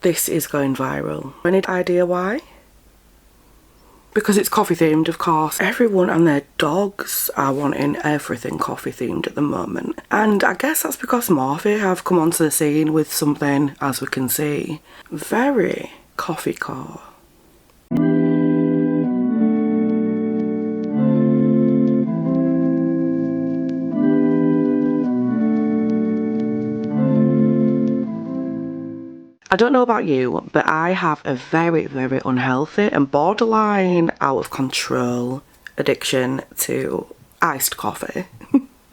This is going viral. Any idea why? Because it's coffee themed, of course. Everyone and their dogs are wanting everything coffee themed at the moment. And I guess that's because Morphe have come onto the scene with something, as we can see, very coffee core. I don't know about you, but I have a very, very unhealthy and borderline out of control addiction to iced coffee.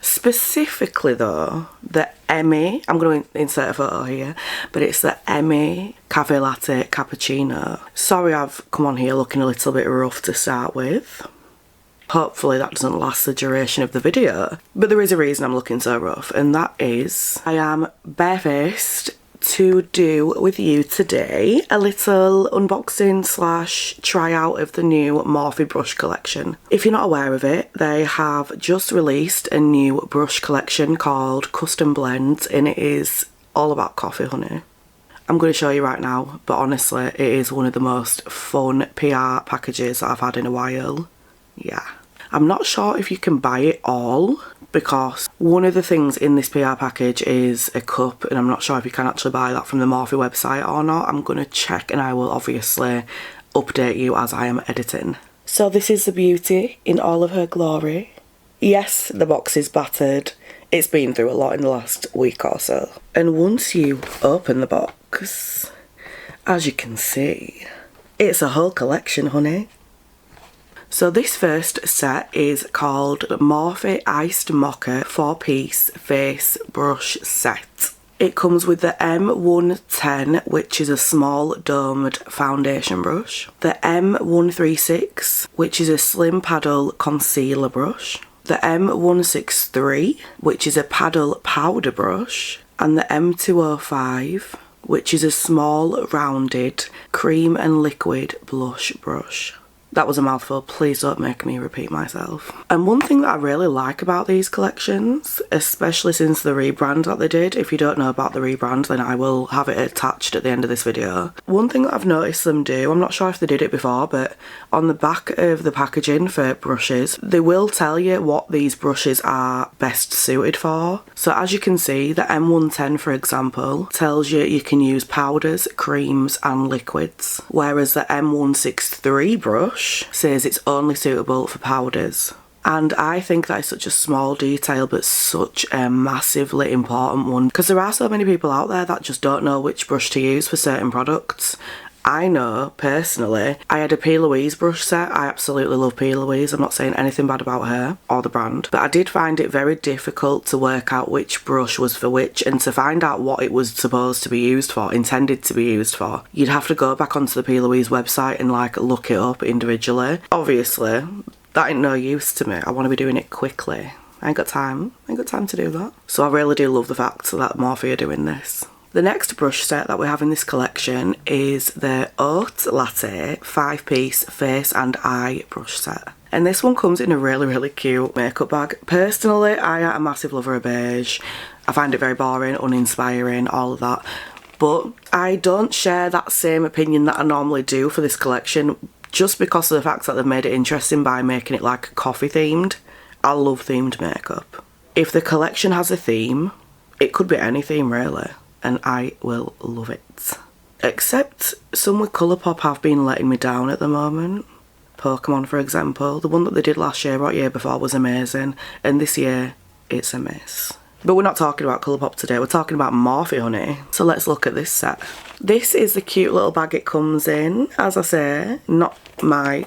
Specifically though, the Emmy, I'm going to insert a photo here, but it's the Emmy Cafe Latte Cappuccino. Sorry I've come on here looking a little bit rough to start with. Hopefully that doesn't last the duration of the video, but there is a reason I'm looking so rough, and that is I am barefaced to do with you today a little unboxing slash try out of the new Morphe brush collection. If you're not aware of it, they have just released a new brush collection called Custom Blends, and it is all about coffee, honey. I'm going to show you right now, but honestly it is one of the most fun PR packages that I've had in a while. Yeah. I'm not sure if you can buy it all, because one of the things in this PR package is a cup, and I'm not sure if you can actually buy that from the Morphe website or not. I'm going to check and I will obviously update you as I am editing. So this is the beauty in all of her glory. Yes, the box is battered. It's been through a lot in the last week or so. And once you open the box, as you can see, it's a whole collection, honey. So this first set is called Morphe Iced Mocha 4-piece face brush set. It comes with the M110, which is a small domed foundation brush, the M136, which is a slim paddle concealer brush, the M163, which is a paddle powder brush, and the M205, which is a small rounded cream and liquid blush brush. That was a mouthful, please don't make me repeat myself. And one thing that I really like about these collections, especially since the rebrand that they did, if you don't know about the rebrand then I will have it attached at the end of this video. One thing that I've noticed them do, I'm not sure if they did it before, but on the back of the packaging for brushes, they will tell you what these brushes are best suited for. So as you can see, the M110 for example, tells you you can use powders, creams and liquids, whereas the M163 brush says it's only suitable for powders. And I think that is such a small detail but such a massively important one, because there are so many people out there that just don't know which brush to use for certain products. I know, personally, I had a P. Louise brush set. I absolutely love P. Louise. I'm not saying anything bad about her or the brand. But I did find it very difficult to work out which brush was for which, and to find out what it was supposed to be used for, intended to be used for. You'd have to go back onto the P. Louise website and like look it up individually. Obviously, that ain't no use to me. I want to be doing it quickly. I ain't got time. I ain't got time to do that. So I really do love the fact that Morphe are doing this. The next brush set that we have in this collection is the Haute Latte 5-piece face and eye brush set. And this one comes in a really, really cute makeup bag. Personally, I am a massive lover of beige. I find it very boring, uninspiring, all of that. But I don't share that same opinion that I normally do for this collection, just because of the fact that they've made it interesting by making it like coffee themed. I love themed makeup. If the collection has a theme, it could be any theme really, and I will love it. Except some with Colourpop have been letting me down at the moment. Pokemon for example, the one that they did last year or year before was amazing, and this year it's a miss. But we're not talking about Colourpop today, we're talking about Morphe, honey. So let's look at this set. This is the cute little bag it comes in. As I say, not my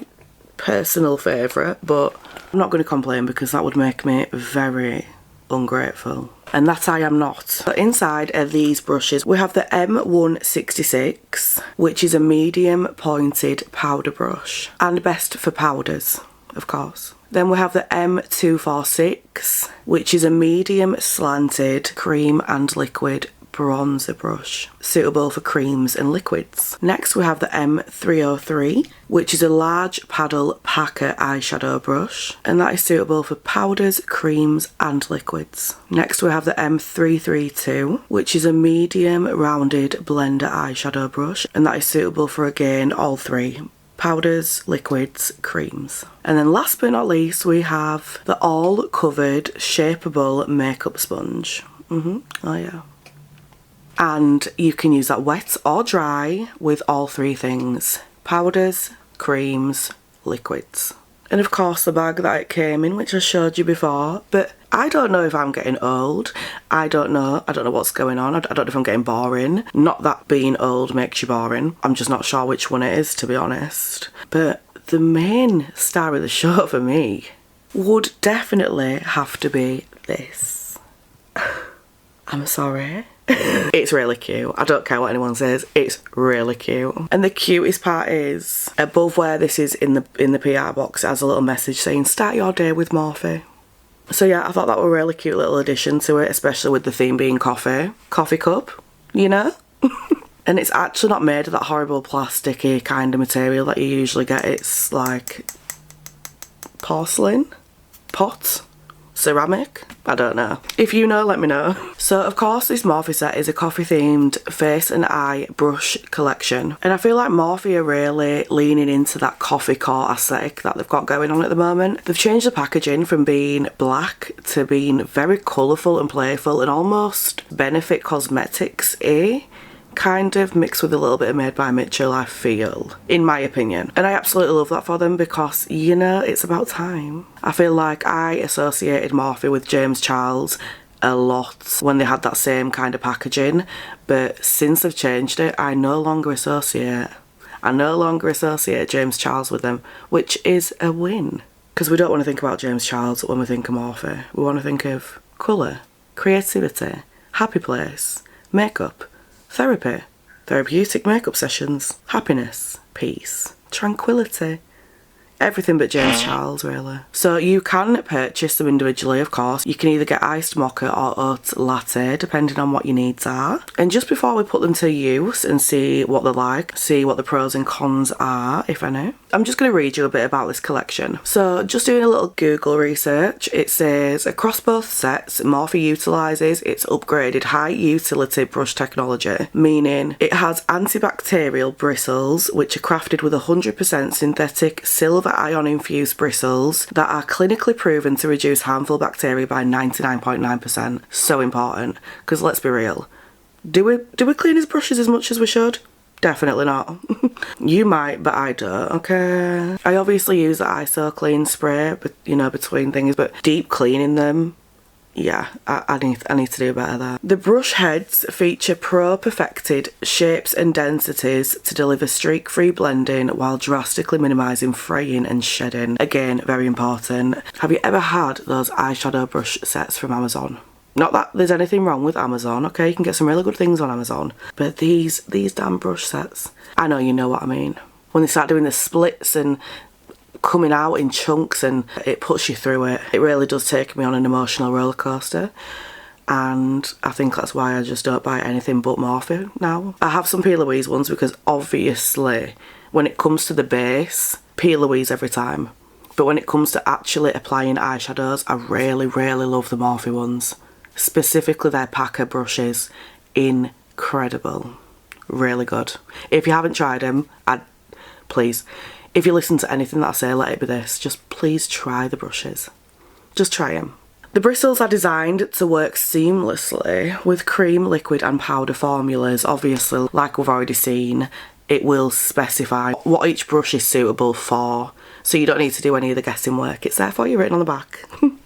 personal favourite, but I'm not going to complain because that would make me very ungrateful. And that I am not. So inside are these brushes. We have the M166, which is a medium pointed powder brush, and best for powders, of course. Then we have the M246, which is a medium slanted cream and liquid bronzer brush, suitable for creams and liquids. Next we have the M303, which is a large paddle packer eyeshadow brush, and that is suitable for powders, creams and liquids. Next we have the M332, which is a medium rounded blender eyeshadow brush, and that is suitable for, again, all three: powders, liquids, creams. And then last but not least, we have the all covered shapeable makeup sponge. Oh yeah. And you can use that wet or dry with all three things: powders, creams, liquids. And of course the bag that it came in, which I showed you before, but I don't know if I'm getting old. I don't know what's going on. I don't know if I'm getting boring. Not that being old makes you boring. I'm just not sure which one it is, to be honest. But the main star of the show for me would definitely have to be this. I'm sorry. It's really cute. I don't care what anyone says. It's really cute. And the cutest part is, above where this is in the PR box, it has a little message saying, "Start your day with Morphe." So yeah, I thought that were a really cute little addition to it, especially with the theme being coffee. Coffee cup, you know? And it's actually not made of that horrible plasticky kind of material that you usually get. It's like porcelain, pot, ceramic, I don't know. If you know, let me know. So of course this Morphe set is a coffee themed face and eye brush collection, and I feel like Morphe are really leaning into that coffee core aesthetic that they've got going on at the moment. They've changed the packaging from being black to being very colourful and playful and almost Benefit Cosmetics-y, kind of mixed with a little bit of Made by Mitchell, I feel, in my opinion. And I absolutely love that for them because, you know, it's about time. I feel like I associated Morphe with James Charles a lot when they had that same kind of packaging, but since they've changed it, I no longer associate James Charles with them, which is a win. Because we don't want to think about James Charles when we think of Morphe. We want to think of colour, creativity, happy place, makeup, therapy, therapeutic makeup sessions, happiness, peace, tranquility. Everything but James Charles, really. So you can purchase them individually, of course. You can either get iced mocha or oat latte, depending on what your needs are. And just before we put them to use and see what they're like, see what the pros and cons are, if any, I'm just going to read you a bit about this collection. So just doing a little Google research, it says, across both sets, Morphe utilises its upgraded high utility brush technology, meaning it has antibacterial bristles, which are crafted with 100% synthetic silver ion infused bristles that are clinically proven to reduce harmful bacteria by 99.9%. So important, because let's be real, do we clean his brushes as much as we should? Definitely not. You might, but I don't, okay? I obviously use the ISO clean spray, but you know, between things, but deep cleaning them, yeah, I need to do better there. The brush heads feature pro-perfected shapes and densities to deliver streak-free blending while drastically minimising fraying and shedding. Again, very important. Have you ever had those eyeshadow brush sets from Amazon? Not that there's anything wrong with Amazon, okay? You can get some really good things on Amazon. But these damn brush sets, I know you know what I mean. When they start doing the splits and coming out in chunks and it puts you through it. It really does take me on an emotional roller coaster, and I think that's why I just don't buy anything but Morphe now. I have some P. Louise ones because obviously when it comes to the base, P. Louise every time. But when it comes to actually applying eyeshadows, I really love the Morphe ones. Specifically their packer brushes. Incredible. Really good. If you haven't tried them, please, if you listen to anything that I say, let it be this. Just please try the brushes. Just try them. The bristles are designed to work seamlessly with cream, liquid and powder formulas. Obviously, like we've already seen, it will specify what each brush is suitable for. So you don't need to do any of the guessing work. It's there for you written on the back.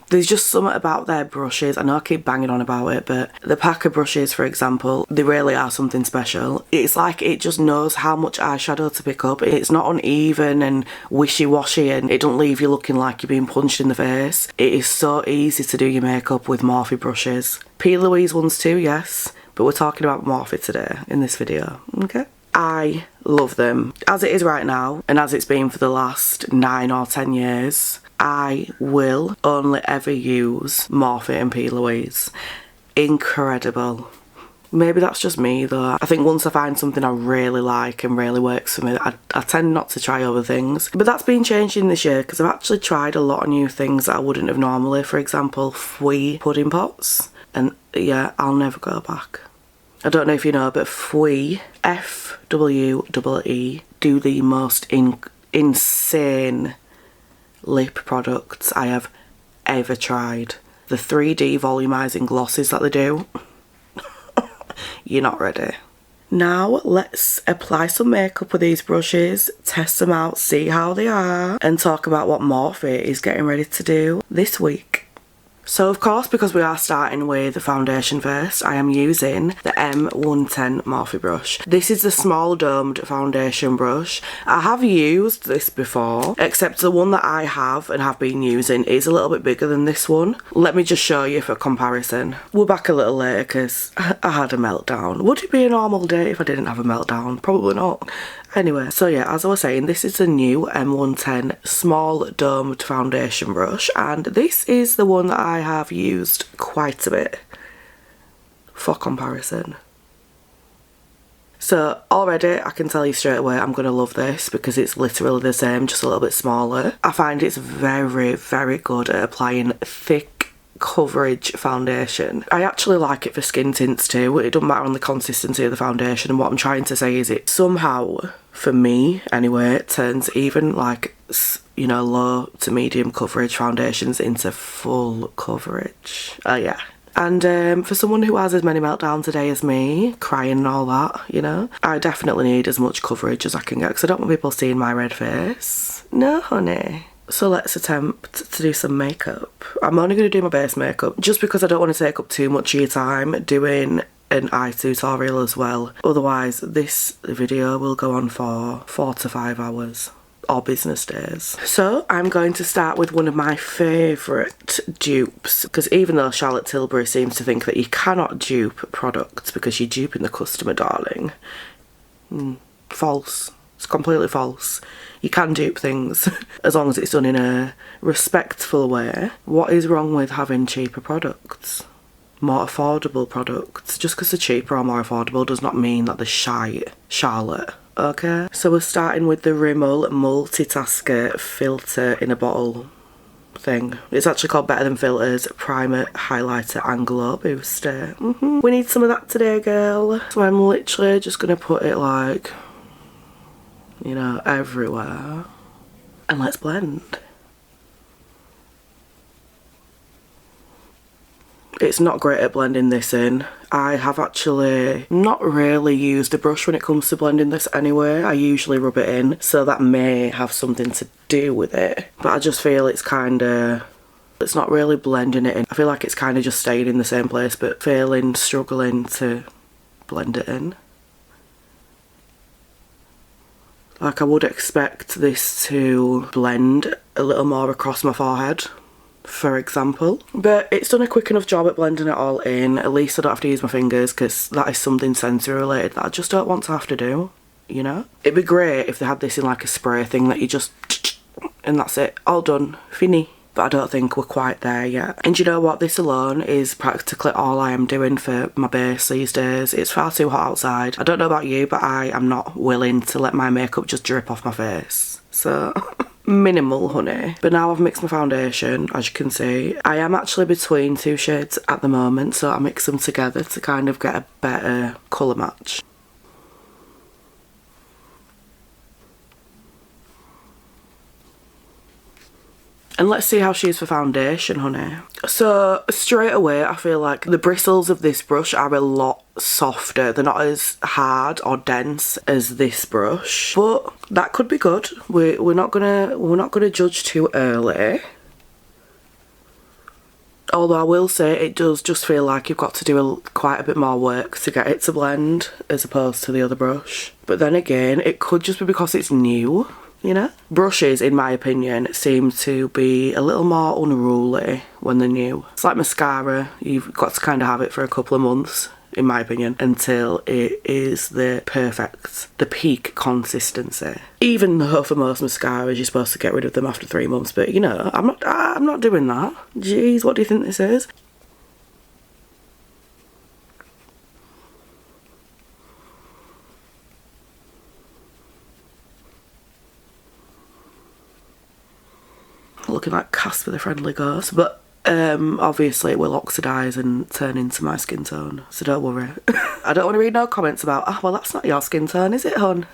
There's just something about their brushes. I know I keep banging on about it, but the packer brushes, for example, they really are something special. It's like it just knows how much eyeshadow to pick up. It's not uneven and wishy-washy, and it don't leave you looking like you're being punched in the face. It is so easy to do your makeup with Morphe brushes. P. Louise ones too, yes, but we're talking about Morphe today in this video, okay? I love them. As it is right now, and as it's been for the last 9 or 10 years, I will only ever use Morphe and P. Louise. Incredible. Maybe that's just me though. I think once I find something I really like and really works for me, I tend not to try other things. But that's been changing this year because I've actually tried a lot of new things that I wouldn't have normally. For example, Fwee pudding pots. And yeah, I'll never go back. I don't know if you know, but Fwee, Fwee, do the most insane lip products I have ever tried. The 3D volumizing glosses that they do. You're not ready. Now let's apply some makeup with these brushes, test them out, see how they are, and talk about what Morphe is getting ready to do this week. So of course, because we are starting with the foundation first, I am using the M110 Morphe brush. This is the small domed foundation brush. I have used this before, except the one that I have and have been using is a little bit bigger than this one. Let me just show you for comparison. We're back a little later because I had a meltdown. Would it be a normal day if I didn't have a meltdown? Probably not. Anyway, so yeah, as I was saying, this is the new M110 small domed foundation brush, and this is the one that I have used quite a bit for comparison. So already I can tell you straight away I'm going to love this because it's literally the same, just a little bit smaller. I find it's very, very good at applying thick coverage foundation. I actually like it for skin tints too. It doesn't matter on the consistency of the foundation, and what I'm trying to say is it somehow, for me anyway, it turns even like, you know, low to medium coverage foundations into full coverage. Oh yeah. And for someone who has as many meltdowns a day as me, crying and all that, you know, I definitely need as much coverage as I can get because I don't want people seeing my red face. No, honey. So let's attempt to do some makeup. I'm only going to do my base makeup just because I don't want to take up too much of your time doing an eye tutorial as well. Otherwise, this video will go on for 4 to 5 hours. Or business days. So I'm going to start with one of my favourite dupes, because even though Charlotte Tilbury seems to think that you cannot dupe products because you're duping the customer, darling. False. It's completely false. You can dupe things as long as it's done in a respectful way. What is wrong with having cheaper products? More affordable products? Just because they're cheaper or more affordable does not mean that they're shite, Charlotte. Okay, so we're starting with the Rimmel Multitasker Filter in a Bottle thing. It's actually called Better Than Filters Primer, Highlighter and Glow Booster. We need some of that today, girl. So I'm literally just going to put it like, you know, everywhere. And let's blend. It's not great at blending this in. I have actually not really used a brush when it comes to blending this anyway. I usually rub it in, so that may have something to do with it. But I just feel it's not really blending it in. I feel like it's kind of just staying in the same place but struggling to blend it in. Like I would expect this to blend a little more across my forehead, for example, but it's done a quick enough job at blending it all in. At least I don't have to use my fingers because that is something sensory related that I just don't want to have to do, you know. It'd be great if they had this in like a spray thing that you just, and that's it, all done, fini. But I don't think we're quite there yet. And you know what, this alone is practically all I am doing for my base these days. It's far too hot outside. I don't know about you, but I am not willing to let my makeup just drip off my face, so minimal, honey. But now I've mixed my foundation, as you can see. I am actually between 2 shades at the moment, so I mix them together to kind of get a better colour match. And let's see how she is for foundation, honey. So straight away I feel like the bristles of this brush are a lot softer. They're not as hard or dense as this brush, but that could be good. We're not gonna judge too early. Although I will say it does just feel like you've got to do quite a bit more work to get it to blend as opposed to the other brush. But then again, it could just be because it's new, you know? Brushes, in my opinion, seem to be a little more unruly when they're new. It's like mascara. You've got to kind of have it for a couple of months, in my opinion, until it is the peak consistency. Even though for most mascaras you're supposed to get rid of them after 3 months, but you know, I'm not doing that. Jeez, what do you think this is? looking like Casper the Friendly Ghost, but obviously it will oxidise and turn into my skin tone, so don't worry. I don't want to read no comments about, oh well, that's not your skin tone, is it, hon?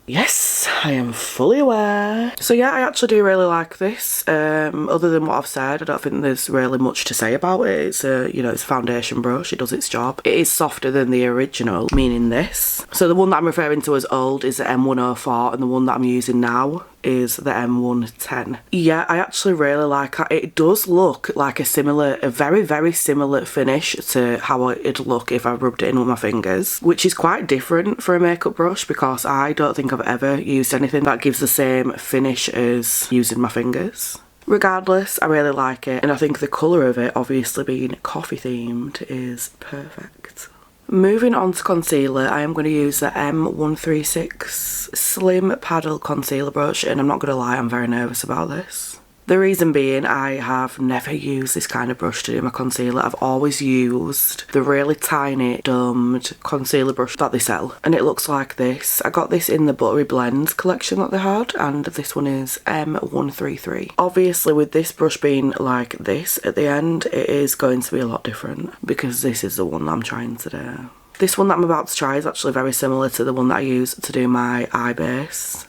Yes, I am fully aware. So yeah, I actually do really like this. Other than what I've said, I don't think there's really much to say about it. It's a, you know, it's a foundation brush. It does its job. It is softer than the original, meaning this. So the one that I'm referring to as old is the M104, and the one that I'm using now is the M110. Yeah, I actually really like it. It does look like a very, very similar finish to how it'd look if I rubbed it in with my fingers, which is quite different for a makeup brush because I don't think I've ever used anything that gives the same finish as using my fingers. Regardless, I really like it, and I think the colour of it, obviously being coffee themed, is perfect. Moving on to concealer, I am going to use the M136 Slim Paddle Concealer Brush, and I'm not going to lie, I'm very nervous about this. The reason being, I have never used this kind of brush to do my concealer. I've always used the really tiny domed concealer brush that they sell, and it looks like this. I got this in the Buttery Blends collection that they had, and this one is M133. Obviously, with this brush being like this at the end, it is going to be a lot different because this is the one that I'm trying to do. This one that I'm about to try is actually very similar to the one that I use to do my eye base.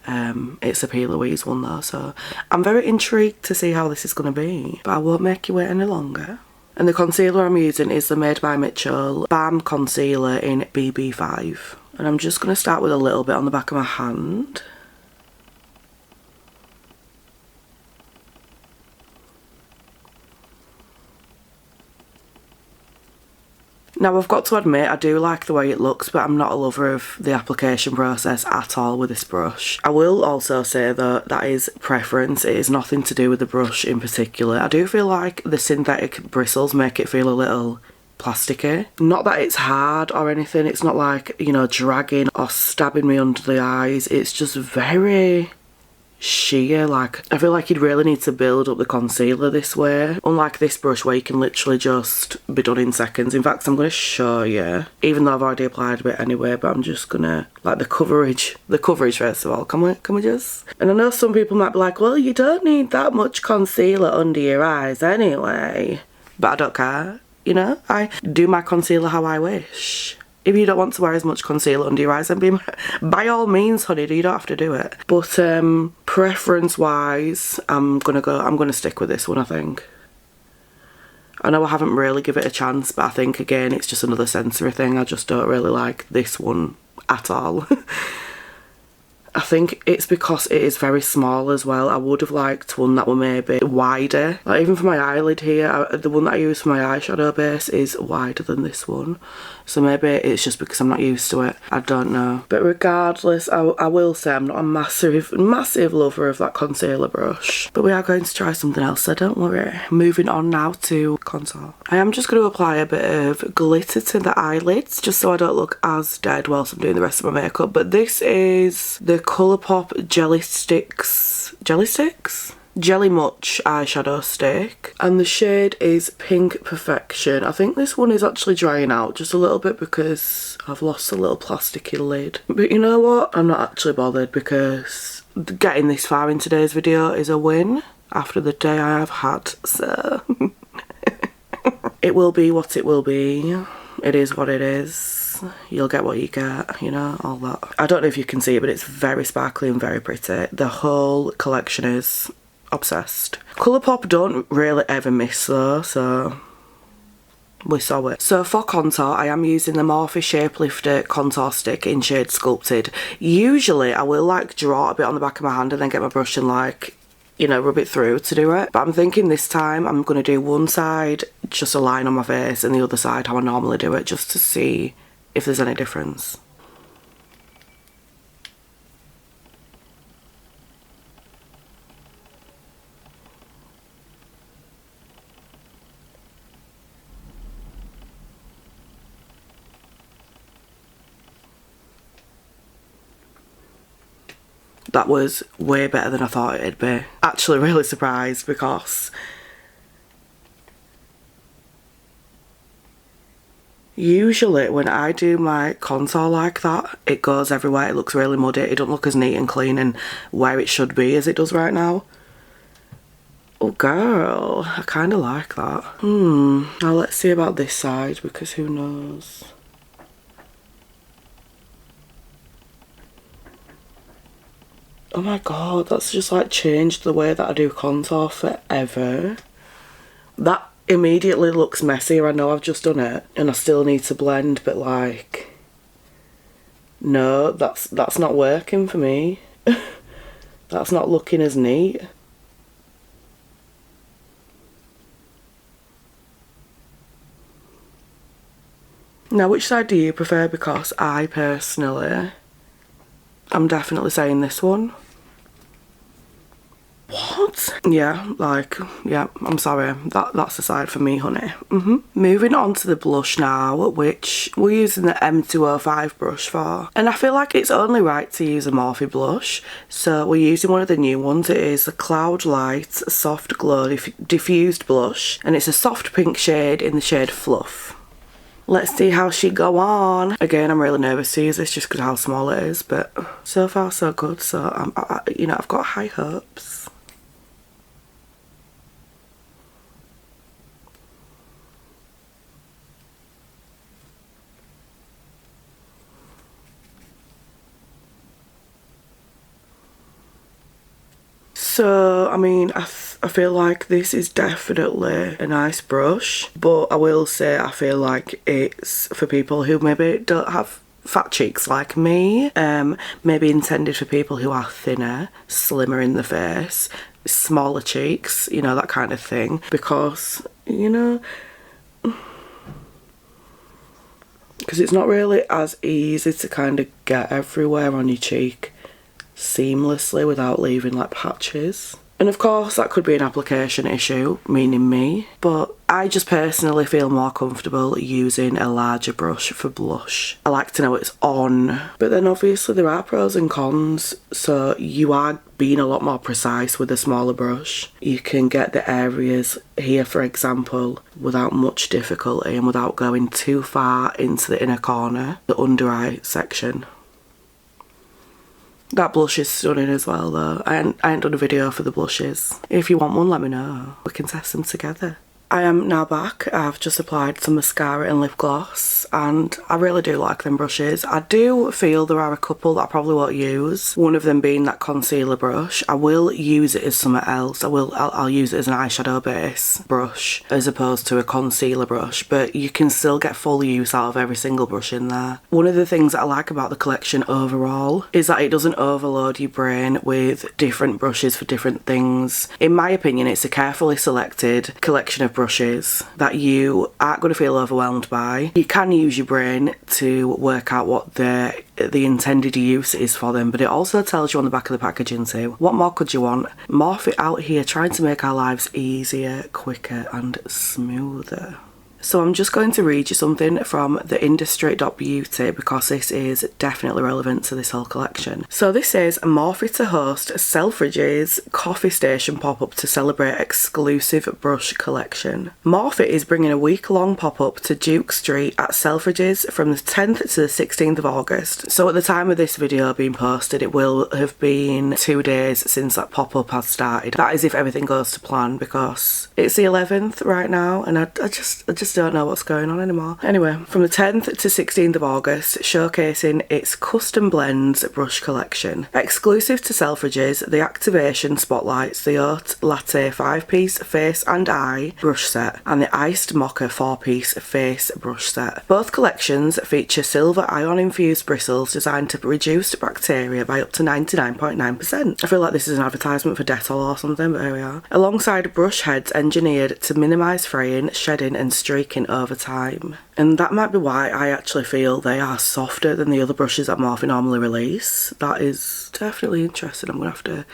It's a P. Louise one though, so I'm very intrigued to see how this is going to be. But I won't make you wait any longer. And the concealer I'm using is the Made by Mitchell Balm Concealer in BB5. And I'm just going to start with a little bit on the back of my hand. Now I've got to admit I do like the way it looks, but I'm not a lover of the application process at all with this brush. I will also say though that is preference, it is nothing to do with the brush in particular. I do feel like the synthetic bristles make it feel a little plasticky. Not that it's hard or anything, it's not like, you know, dragging or stabbing me under the eyes, it's just very sheer. Like, I feel like you'd really need to build up the concealer this way, unlike this brush where you can literally just be done in seconds. In fact, I'm going to show you, even though I've already applied a bit anyway, but I'm just gonna, like, the coverage first of all, can we just, and I know some people might be like, well, you don't need that much concealer under your eyes anyway, but I don't care, you know, I do my concealer how I wish. If you don't want to wear as much concealer under your eyes, then by all means, honey, you don't have to do it. But preference-wise, I'm gonna stick with this one, I think. I know I haven't really given it a chance, but I think again it's just another sensory thing. I just don't really like this one at all. I think it's because it is very small as well. I would have liked one that were maybe wider. Like even for my eyelid here, the one that I use for my eyeshadow base is wider than this one. So maybe it's just because I'm not used to it. I don't know. But regardless, I will say I'm not a massive lover of that concealer brush. But we are going to try something else, so don't worry. Moving on now to contour. I am just going to apply a bit of glitter to the eyelids, just so I don't look as dead whilst I'm doing the rest of my makeup. But this is the Colourpop Jelly Much eyeshadow stick, and the shade is Pink Perfection. I think this one is actually drying out just a little bit because I've lost a little plasticky lid. But you know what? I'm not actually bothered because getting this far in today's video is a win after the day I have had, so it will be what it will be. It is what it is. You'll get what you get, you know, all that. I don't know if you can see it, but it's very sparkly and very pretty. The whole collection is obsessed. Colourpop don't really ever miss though, so we saw it. So for contour, I am using the Morphe Shapelifter contour stick in shade Sculpted. Usually I will like draw a bit on the back of my hand and then get my brush and like, you know, rub it through to do it. But I'm thinking this time I'm going to do one side just a line on my face and the other side how I normally do it, just to see if there's any difference. That was way better than I thought it'd be. Actually really surprised because Usually when I do my contour like that, it goes everywhere, it looks really muddy, it don't look as neat and clean and where it should be as it does right now. Oh girl, I kind of like that. Now let's see about this side, because who knows. Oh my god, that's just like changed the way that I do contour forever. That immediately looks messier. I know I've just done it and I still need to blend, but like, no, that's not working for me. That's not looking as neat. Now, which side do you prefer? Because I personally, I'm definitely saying this one. What? Yeah, like, yeah, I'm sorry. That's the side for me, honey. Moving on to the blush now, which we're using the M205 brush for. And I feel like it's only right to use a Morphe blush. So we're using one of the new ones. It is the Cloud Light Soft Glow Diffused Blush. And it's a soft pink shade in the shade Fluff. Let's see how she go on. Again, I'm really nervous to use this just because of how small it is. But so far, so good. So, you know, I've got high hopes. So, I mean, I feel like this is definitely a nice brush, but I will say I feel like it's for people who maybe don't have fat cheeks like me, maybe intended for people who are thinner, slimmer in the face, smaller cheeks, you know, that kind of thing, because, you know, because it's not really as easy to kind of get everywhere on your cheek seamlessly without leaving like patches. And of course that could be an application issue, meaning me, but I just personally feel more comfortable using a larger brush for blush. I like to know it's on, but then obviously there are pros and cons, so you are being a lot more precise with a smaller brush. You can get the areas here, for example, without much difficulty and without going too far into the inner corner, the under eye section. That blush is stunning as well though. I ain't done a video for the blushes. If you want one, let me know. We can test them together. I am now back. I've just applied some mascara and lip gloss and I really do like them brushes. I do feel there are a couple that I probably won't use. One of them being that concealer brush. I will use it as something else. I'll use it as an eyeshadow base brush as opposed to a concealer brush, but you can still get full use out of every single brush in there. One of the things that I like about the collection overall is that it doesn't overload your brain with different brushes for different things. In my opinion, it's a carefully selected collection of brushes that you aren't going to feel overwhelmed by. You can use your brain to work out what the intended use is for them, but it also tells you on the back of the packaging too. What more could you want? Morphe out here trying to make our lives easier, quicker and smoother. So I'm just going to read you something from the industry.beauty because this is definitely relevant to this whole collection. So this says, Morphe to host Selfridges coffee station pop-up to celebrate exclusive brush collection. Morphe is bringing a week-long pop-up to Duke Street at Selfridges from the 10th to the 16th of August. So at the time of this video being posted, it will have been 2 days since that pop-up has started. That is if everything goes to plan, because it's the 11th right now and I just don't know what's going on anymore. Anyway, from the 10th to 16th of August, showcasing its custom blends brush collection. Exclusive to Selfridges, the activation spotlights the Haute Latte 5-piece face and eye brush set and the Iced Mocha 4-piece face brush set. Both collections feature silver ion-infused bristles designed to reduce bacteria by up to 99.9%. I feel like this is an advertisement for Dettol or something, but here we are. Alongside brush heads engineered to minimise fraying, shedding and streaking over time. And that might be why I actually feel they are softer than the other brushes that Morphe normally release. That is definitely interesting. I'm gonna have to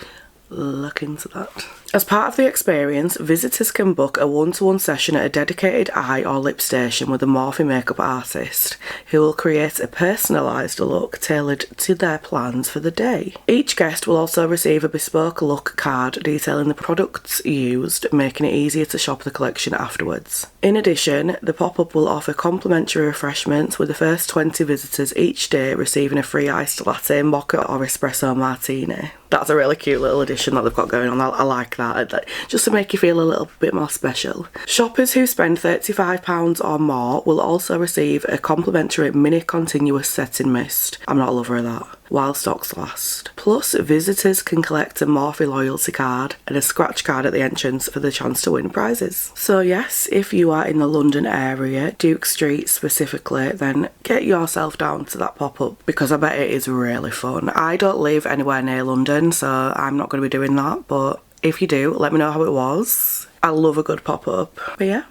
look into that. As part of the experience, visitors can book a one-to-one session at a dedicated eye or lip station with a Morphe makeup artist who will create a personalised look tailored to their plans for the day. Each guest will also receive a bespoke look card detailing the products used, making it easier to shop the collection afterwards. In addition, the pop-up will offer complimentary refreshments, with the first 20 visitors each day receiving a free iced latte, mocha or espresso martini. That's a really cute little addition that they've got going on. I like that, just to make you feel a little bit more special. Shoppers who spend £35 or more will also receive a complimentary mini continuous setting mist. I'm not a lover of that. While stocks last. Plus, visitors can collect a Morphe loyalty card and a scratch card at the entrance for the chance to win prizes. So yes, if you are in the London area, Duke Street specifically, then get yourself down to that pop-up, because I bet it is really fun. I don't live anywhere near London, so I'm not going to be doing that, but if you do, let me know how it was. I love a good pop-up. But yeah.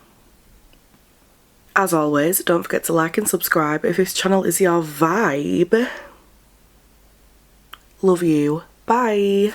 As always, don't forget to like and subscribe if this channel is your vibe. Love you. Bye.